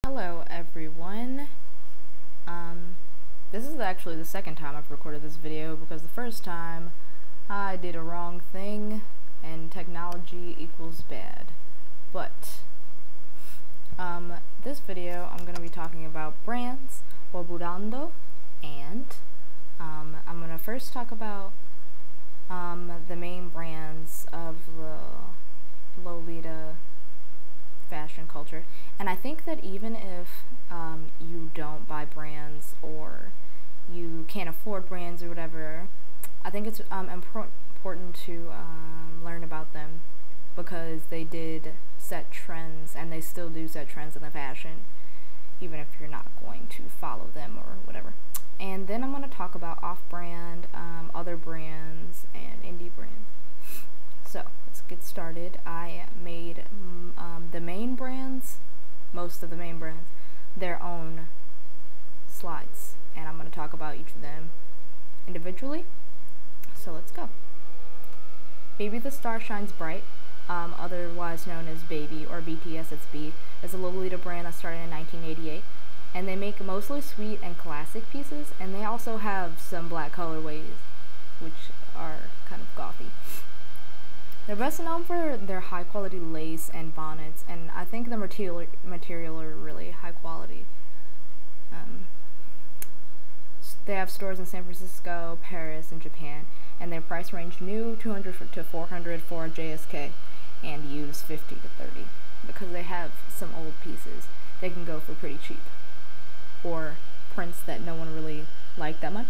Hello everyone. This is actually the second time I've recorded this video because the first time I did a wrong thing and technology equals bad. But this video I'm going to be talking about brands, oburando, and I'm going to first talk about the main brands of the Lolita fashion culture. And I think that even if you don't buy brands or you can't afford brands or whatever, I think it's important to learn about them because they did set trends and they still do set trends in the fashion, even if you're not going to follow them or whatever. And then I'm going to talk about off-brand, other brands, and indie brands. So let's get started. I made the main brands, most of the main brands, their own slides, and I'm going to talk about each of them individually. So let's go. Baby the Star Shines Bright, otherwise known as Baby or BTSSB, is a Lolita brand that started in 1988, and they make mostly sweet and classic pieces, and they also have some black colorways, which are kind of gothy. They're best known for their high quality lace and bonnets, and I think the material are really high quality. They have stores in San Francisco, Paris, and Japan, and their price range new $200 to $400 for JSK, and used $50 to $30. Because they have some old pieces, they can go for pretty cheap, or prints that no one really liked that much.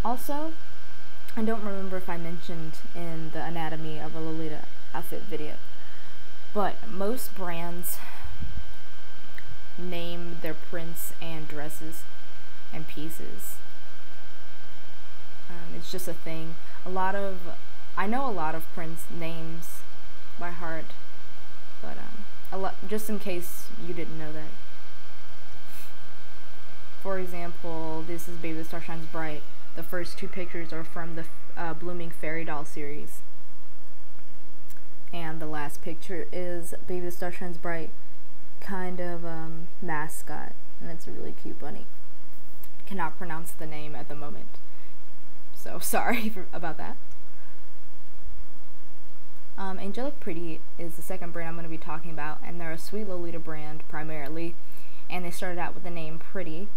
Also, I don't remember if I mentioned in the anatomy of a Lolita outfit video, but most brands name their prints and dresses and pieces. It's just a thing. I know a lot of prints names by heart, but just in case you didn't know that. For example, this is Baby the Star Shines Bright. The first two pictures are from the Blooming Fairy Doll series. And the last picture is Baby the Star Shines Bright, kind of mascot. And it's a really cute bunny. Cannot pronounce the name at the moment, so sorry about that. Angelic Pretty is the second brand I'm going to be talking about, and they're a sweet Lolita brand primarily. And they started out with the name Pretty,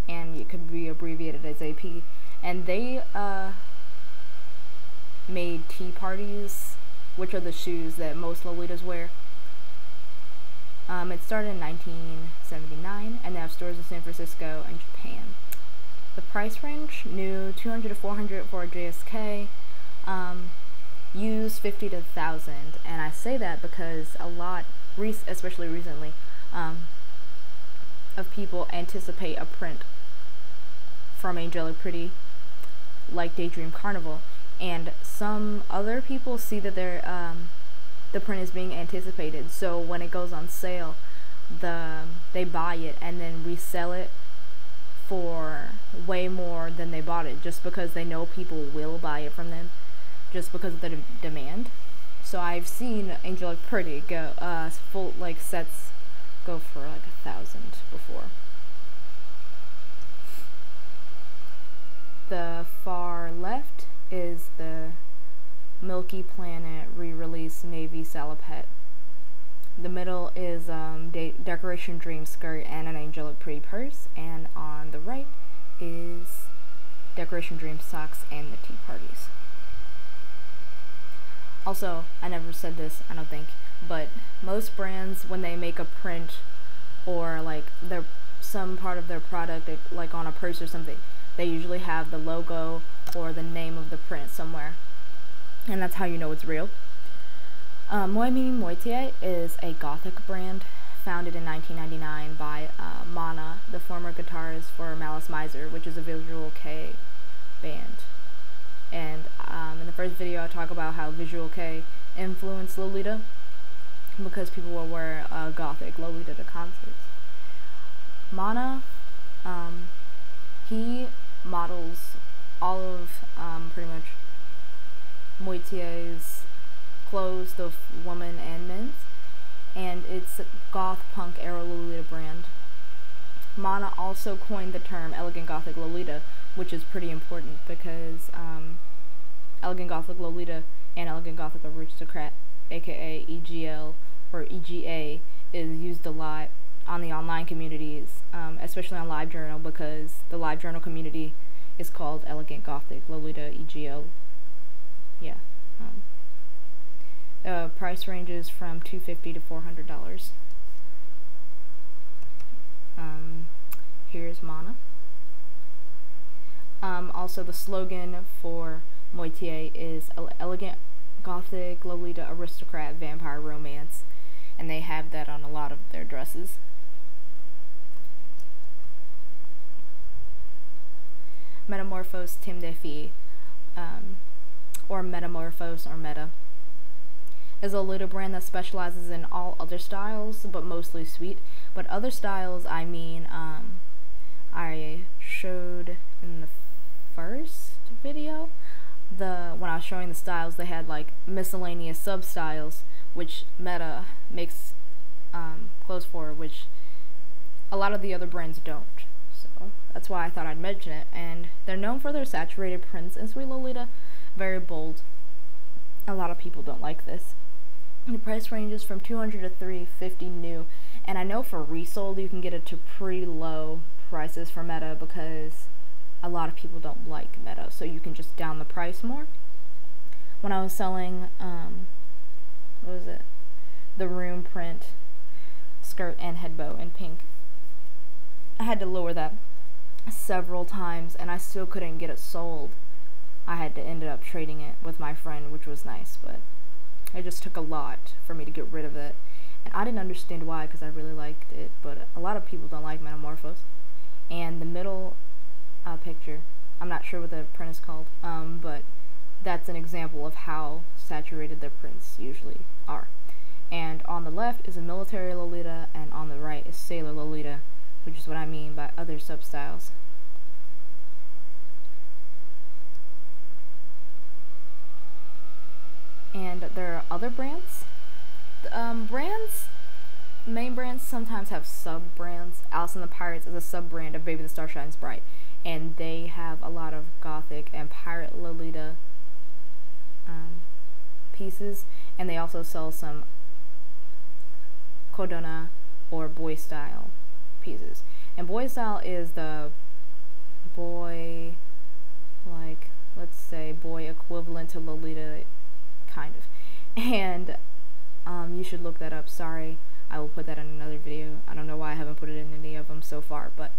and it could be abbreviated as AP, and they made tea parties, which are the shoes that most Lolitas wear. It started in 1979, and they have stores in San Francisco and Japan. The price range, new $200 to $400 for a JSK, used $50 to $1,000, and I say that because a lot, especially recently, of people anticipate a print from Angelic Pretty, like Daydream Carnival, and some other people see that the print is being anticipated, so when it goes on sale, they buy it and then resell it for way more than they bought it, just because they know people will buy it from them, just because of the demand. So I've seen Angelic Pretty go full sets go for like 1,000 before. The far left is the Milky Planet re-release navy salopette. The middle is Decoration Dream skirt and an Angelic Pretty purse, and on the right is Decoration Dream socks and the tea parties. Also, I never said this, I don't think, but most brands, when they make a print or some part of their product, like on a purse or something, they usually have the logo or the name of the print somewhere, and that's how you know it's real. Moi Mi Moitié is a gothic brand founded in 1999 by Mana, the former guitarist for Malice Mizer, which is a Visual K band. And in the first video I talk about how Visual K influenced Lolita, because people will wear gothic Lolita to concerts. Mana, he models all of pretty much Moitié's clothes, the woman and men's, and it's a goth punk era Lolita brand. Mana also coined the term Elegant Gothic Lolita, which is pretty important because Elegant Gothic Lolita and Elegant Gothic Aristocrat, aka EGL or EGA, is used a lot on the online communities, especially on LiveJournal, because the LiveJournal community is called Elegant Gothic Lolita EGL. Yeah. Price ranges from $250 to $400. Here's Mana. Also, the slogan for Moitié is Elegant Gothic Lolita Aristocrat Vampire Romance, and they have that on a lot of their dresses. Metamorphose Tim de Fille, or Metamorphose or Meta, is a Lolita brand that specializes in all other styles, but mostly sweet. But other styles, I mean, I showed in the first video, when I was showing the styles, they had like miscellaneous sub-styles, which Meta makes clothes for, which a lot of the other brands don't. So that's why I thought I'd mention it. And they're known for their saturated prints in Sweet Lolita, very bold. A lot of people don't like this. The price ranges from $200 to $350 new, and I know for resold you can get it to pretty low prices for Meta because a lot of people don't like Meta, so you can just down the price more. When I was selling, what was it? The room print skirt and head bow in pink, I had to lower that several times, and I still couldn't get it sold. I had to end up trading it with my friend, which was nice, but it just took a lot for me to get rid of it. And I didn't understand why, because I really liked it, but a lot of people don't like Metamorphose. And the middle picture, I'm not sure what the print is called, but that's an example of how saturated their prints usually are. And on the left is a military Lolita, and on the right is Sailor Lolita, which is what I mean by other sub-styles. And there are other brands. Main brands sometimes have sub-brands. Alice and the Pirates is a sub-brand of Baby the Star Shines Bright, and they have a lot of Gothic and Pirate Lolita pieces, and they also sell some Kodona or boy style pieces. And boy style is the boy, like, let's say boy equivalent to Lolita, kind of. And you should look that up. Sorry, I will put that in another video. I don't know why I haven't put it in any of them so far, but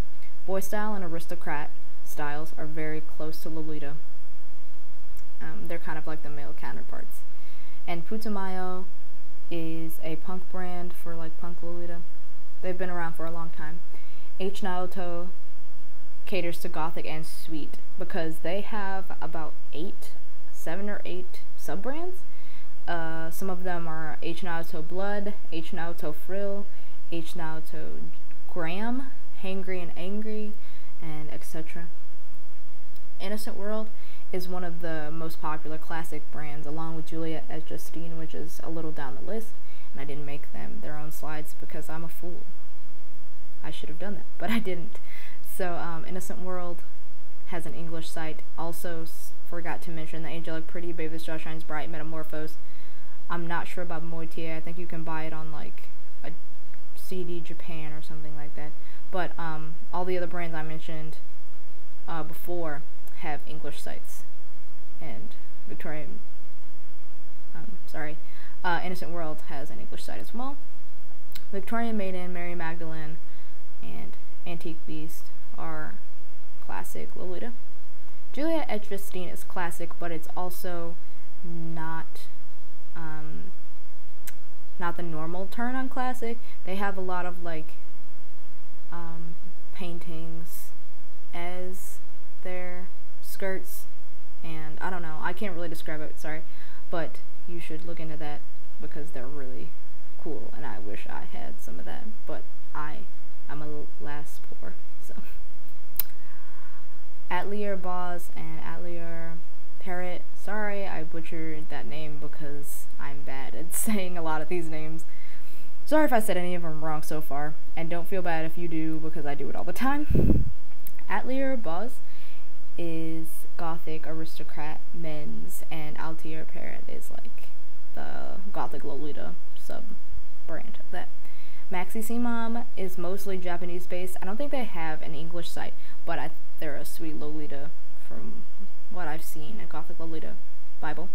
boy style and aristocrat styles are very close to Lolita. They're kind of like the male counterparts. And Putumayo is a punk brand for like punk Lolita. They've been around for a long time. H. Naoto caters to Gothic and Sweet because they have about 7 or 8 sub-brands. Some of them are H. Naoto Blood, H. Naoto Frill, H. Naoto Graham, Hangry and Angry, and etc. Innocent World is one of the most popular classic brands, along with Juliette et Justine, which is a little down the list, and I didn't make them their own slides because I'm a fool. I should have done that, but I didn't. So Innocent World has an English site. Also forgot to mention the Angelic Pretty, Baby the Star Shines Bright, Metamorphose. I'm not sure about Moitié. I think you can buy it on like a CD Japan or something like that. But all the other brands I mentioned before have English sites. And Innocent World has an English site as well. Victorian Maiden, Mary Magdalene, and Antique Beast are classic Lolita. Juliette et Justine is classic, but it's also not the normal turn on classic. They have a lot of like paintings as their skirts, and I don't know, I can't really describe it, sorry, but you should look into that because they're really cool, and I wish I had some of that, but I'm alas poor. So Atelier Boz and Atelier Parrot Sorry I butchered that name because I'm bad at saying a lot of these names. Sorry if I said any of them wrong so far, and don't feel bad if you do because I do it all the time. Atelier Boz is gothic aristocrat men's, and Altier Parrot is like the gothic Lolita sub brand of that. Maxi C Mom is mostly Japanese based. I don't think they have an English site, but they're a sweet Lolita from what I've seen, a gothic Lolita Bible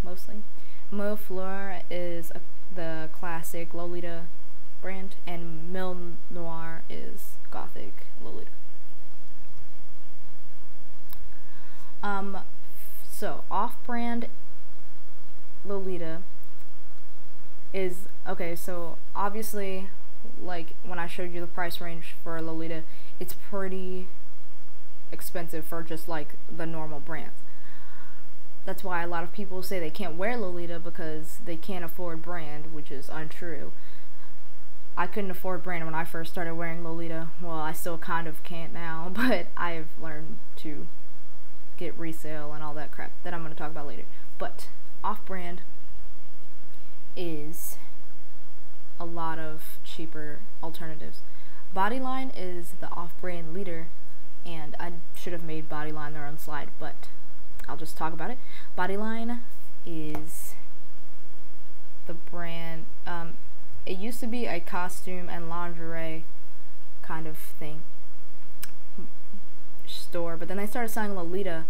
mostly. Mo Fleur is the classic Lolita brand, and Mille Noir is gothic Lolita. So off-brand Lolita is, okay, so obviously, like when I showed you the price range for Lolita, it's pretty expensive for just like the normal brands. That's why a lot of people say they can't wear Lolita because they can't afford brand, which is untrue. I couldn't afford brand when I first started wearing Lolita. Well, I still kind of can't now, but I've learned to get resale and all that crap that I'm going to talk about later. But off-brand is a lot of cheaper alternatives. Bodyline is the off-brand leader, and I should have made Bodyline their own slide, but I'll just talk about it. Bodyline is the brand, it used to be a costume and lingerie kind of thing store, but then they started selling Lolita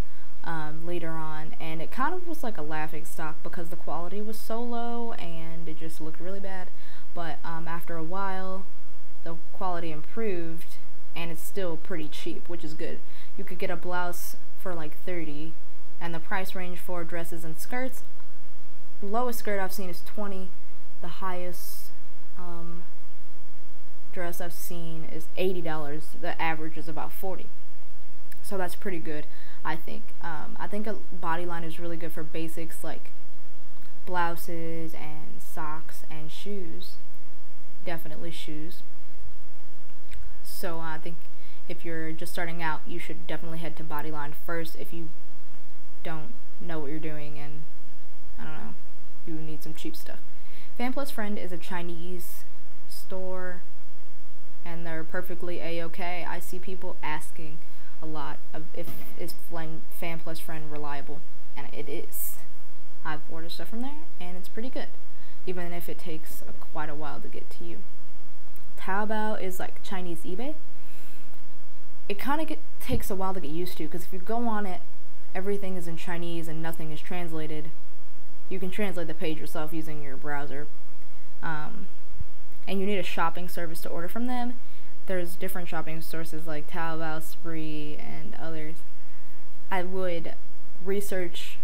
later on, and it kind of was like a laughing stock because the quality was so low and it just looked really bad. But after a while the quality improved, and it's still pretty cheap, which is good. You could get a blouse for like $30, and the price range for dresses and skirts, the lowest skirt I've seen is $20. The highest dress I've seen is $80. The average is about $40. So that's pretty good, I think. I think a Bodyline is really good for basics like blouses and socks and shoes. Definitely shoes. So I think if you're just starting out, you should definitely head to Bodyline first if you don't know what you're doing and, I don't know, you need some cheap stuff. Fan Plus Friend is a Chinese store, and they're perfectly a-okay. I see people asking a lot of if is Fan Plus Friend reliable, and it is. I've ordered stuff from there, and it's pretty good, even if it takes quite a while to get to you. Taobao is like Chinese eBay. It kind of takes a while to get used to, because if you go on it, everything is in Chinese and nothing is translated. You can translate the page yourself using your browser, and you need a shopping service to order from them. There's different shopping sources like Taobao, Spree, and others. I would research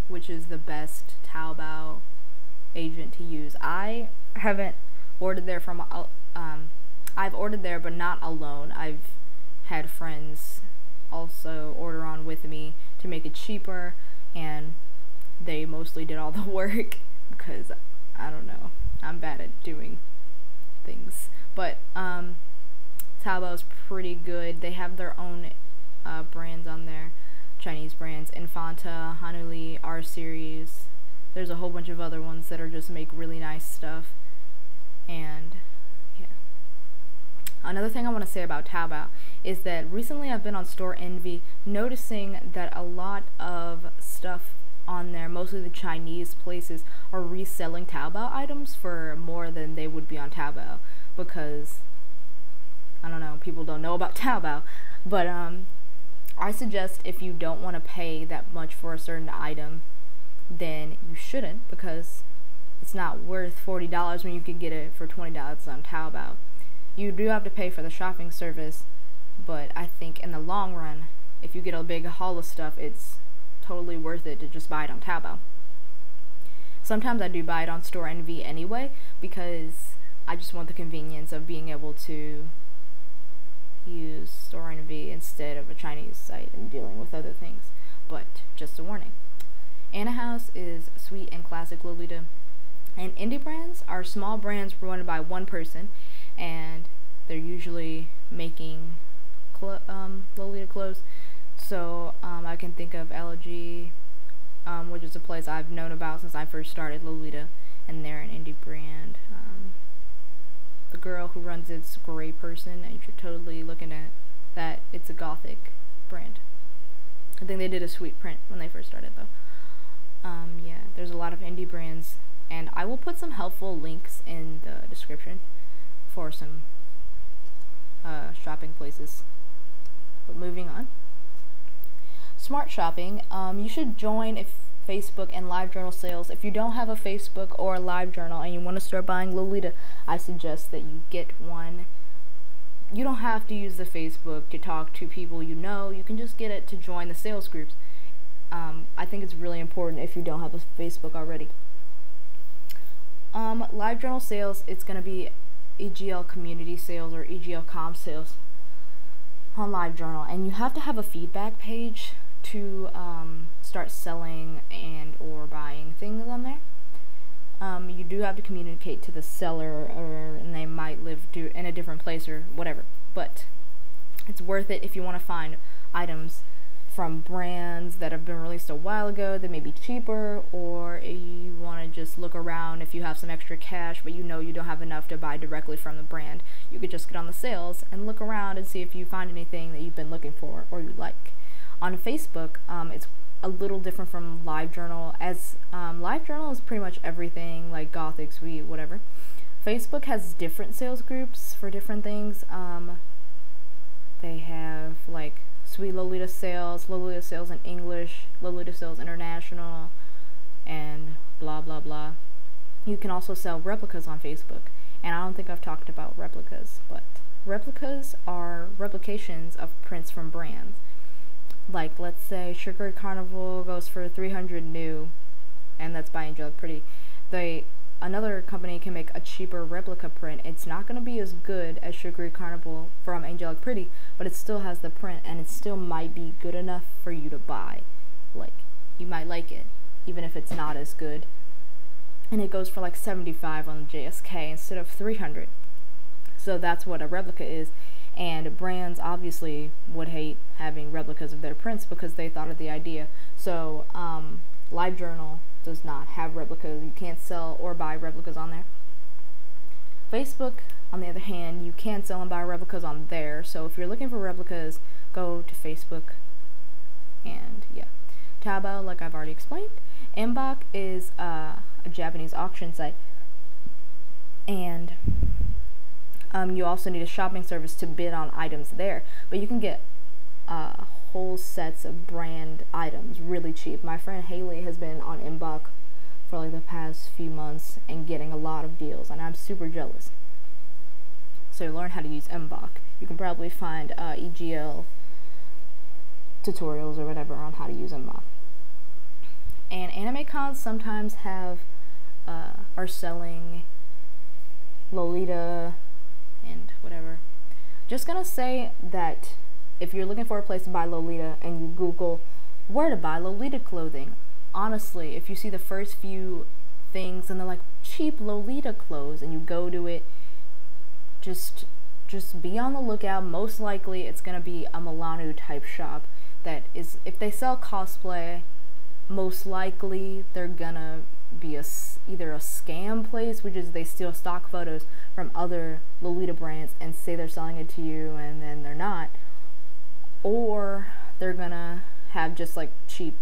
which is the best Taobao agent to use. I haven't ordered there from, I've ordered there but not alone. I've had friends also order on with me to make it cheaper, and they mostly did all the work because, I don't know, I'm bad at doing things. But Taobao's pretty good. They have their own brands on there, Chinese brands, Infanta, Hanuli, R Series. There's a whole bunch of other ones that are just make really nice stuff. And yeah. Another thing I want to say about Taobao is that recently I've been on Store Envy, noticing that a lot of stuff on there, mostly the Chinese places, are reselling Taobao items for more than they would be on Taobao, because, I don't know, people don't know about Taobao. But I suggest if you don't want to pay that much for a certain item, then you shouldn't, because it's not worth $40 when you can get it for $20 on Taobao. You do have to pay for the shopping service, but I think in the long run, if you get a big haul of stuff, it's totally worth it to just buy it on Taobao. Sometimes I do buy it on Store Envy anyway, because I just want the convenience of being able to use Store Envy instead of a Chinese site and dealing with other things. But just a warning. Anna House is sweet and classic Lolita, and indie brands are small brands run by one person, and they're usually making Lolita clothes. So I can think of Elegy, which is a place I've known about since I first started Lolita, and they're an indie brand. The girl who runs it's a great person, and you should totally look into that. It's a gothic brand. I think they did a sweet print when they first started, though. Yeah, there's a lot of indie brands, and I will put some helpful links in the description for some shopping places. But moving on. Smart shopping. You should join Facebook and LiveJournal sales. If you don't have a Facebook or a LiveJournal and you want to start buying Lolita, I suggest that you get one. You don't have to use the Facebook to talk to people you know. You can just get it to join the sales groups. I think it's really important if you don't have a Facebook already. LiveJournal sales, it's going to be EGL Community Sales or EGL Com Sales on LiveJournal, and you have to have a feedback page to start selling and or buying things on there. You do have to communicate to the seller, and they might live in a different place or whatever, but it's worth it if you want to find items from brands that have been released a while ago that may be cheaper, or you want to just look around if you have some extra cash but you know you don't have enough to buy directly from the brand. You could just get on the sales and look around and see if you find anything that you've been looking for or you like. On Facebook, it's a little different from LiveJournal, as LiveJournal is pretty much everything like Gothic, Sweet, whatever. Facebook has different sales groups for different things. They have like Sweet Lolita Sales in English, Lolita Sales International, and blah blah blah. You can also sell replicas on Facebook, and I don't think I've talked about replicas, but replicas are replications of prints from brands. Like, let's say Sugary Carnival goes for 300 new, and that's by Angelic Pretty. Another company can make a cheaper replica print. It's not going to be as good as Sugary Carnival from Angelic Pretty, but it still has the print, and it still might be good enough for you to buy. Like, you might like it, even if it's not as good. And it goes for like 75 on JSK instead of 300. So that's what a replica is. And brands obviously would hate having replicas of their prints because they thought of the idea. So LiveJournal does not have replicas. You can't sell or buy replicas on there. Facebook, on the other hand, you can sell and buy replicas on there. So if you're looking for replicas, go to Facebook. And yeah, Taobao, like I've already explained. Mbok is a Japanese auction site, and you also need a shopping service to bid on items there, but you can get whole sets of brand items really cheap. My friend Haley has been on mbok for like the past few months and getting a lot of deals, and I'm super jealous. So learn how to use mbok. You can probably find EGL tutorials or whatever on how to use mbok. And anime cons sometimes have are selling Lolita and whatever. Just gonna say that if you're looking for a place to buy Lolita and you Google where to buy Lolita clothing, honestly, if you see the first few things and they're like cheap Lolita clothes and you go to it, just be on the lookout. Most likely it's gonna be a Milano type shop that is, if they sell cosplay, most likely they're gonna be either a scam place, which is they steal stock photos from other Lolita brands and say they're selling it to you and then they're not, or they're gonna have just like cheap,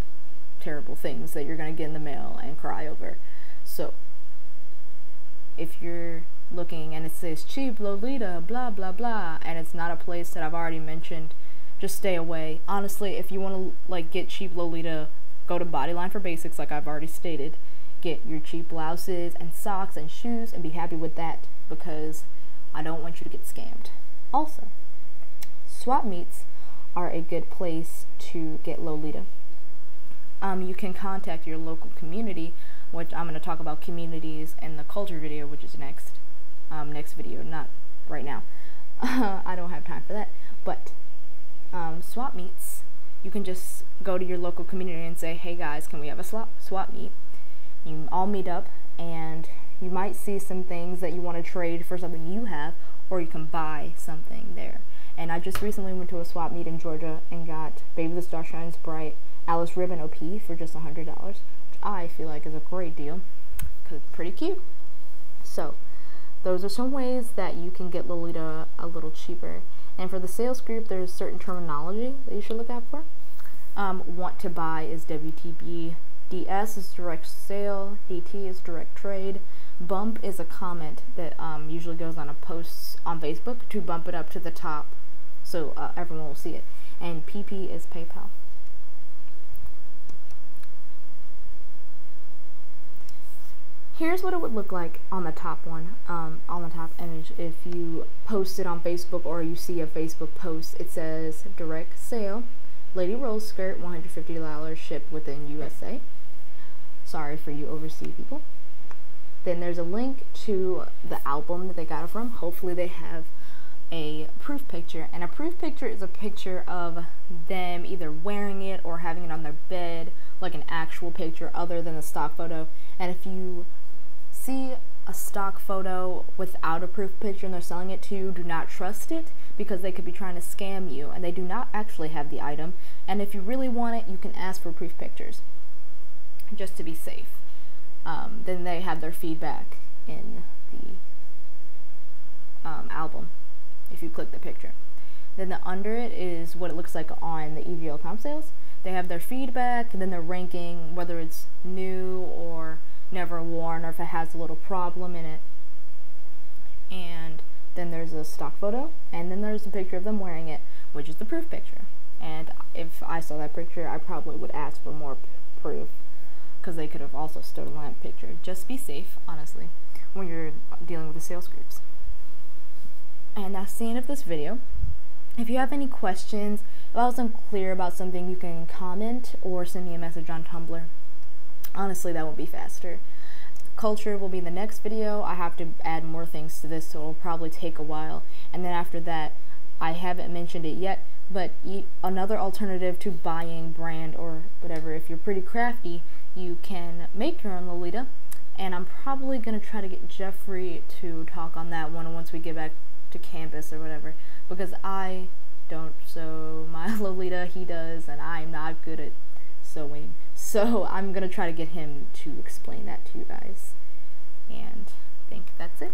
terrible things that you're gonna get in the mail and cry over. So if you're looking and it says cheap Lolita blah blah blah and it's not a place that I've already mentioned, just stay away. Honestly, if you want to like get cheap Lolita, go to Bodyline for basics, like I've already stated. Get your cheap blouses and socks and shoes and be happy with that, because I don't want you to get scammed. Also, swap meets are a good place to get Lolita. You can contact your local community, which I'm going to talk about communities in the culture video, which is next video, not right now. I don't have time for that. But swap meets, you can just go to your local community and say, hey guys, can we have a swap meet? You all meet up and you might see some things that you want to trade for something you have, or you can buy something there. And I just recently went to a swap meet in Georgia and got Baby the Star Shines Bright Alice Ribbon OP for just $100, which I feel like is a great deal because it's pretty cute. So those are some ways that you can get Lolita a little cheaper. And for the sales group, there's certain terminology that you should look out for. Want to buy is WTB, DS is direct sale, DT is direct trade, bump is a comment that usually goes on a post on Facebook to bump it up to the top so everyone will see it, and PP is PayPal. Here's what it would look like on the top one, on the top image. If you post it on Facebook or you see a Facebook post, it says direct sale, lady roll skirt, $150 shipped within USA. Sorry for you overseas people. Then there's a link to the album that they got it from. Hopefully they have a proof picture, and a proof picture is a picture of them either wearing it or having it on their bed, like an actual picture other than the stock photo. And if you see a stock photo without a proof picture and they're selling it to you, do not trust it, because they could be trying to scam you and they do not actually have the item. And if you really want it, you can ask for proof pictures just to be safe. Then they have their feedback in the album if you click the picture. Then under it is what it looks like on the EGL Comp Sales. They have their feedback, and then their ranking, whether it's new or never worn, or if it has a little problem in it. And then there's a stock photo, and then there's a picture of them wearing it, which is the proof picture. And if I saw that picture, I probably would ask for more proof, because they could have also stolen that picture. Just be safe, honestly, when you're dealing with the sales groups. And that's the end of this video. If you have any questions, if I was unclear about something, you can comment or send me a message on Tumblr. Honestly, that will be faster. Culture will be in the next video. I have to add more things to this, so it'll probably take a while. And then after that, I haven't mentioned it yet, but another alternative to buying brand or whatever, if you're pretty crafty, you can make your own Lolita. And I'm probably going to try to get Jeffrey to talk on that one once we get back to campus or whatever, because I don't sew my Lolita, he does, and I'm not good at sewing. So I'm going to try to get him to explain that to you guys. And I think that's it.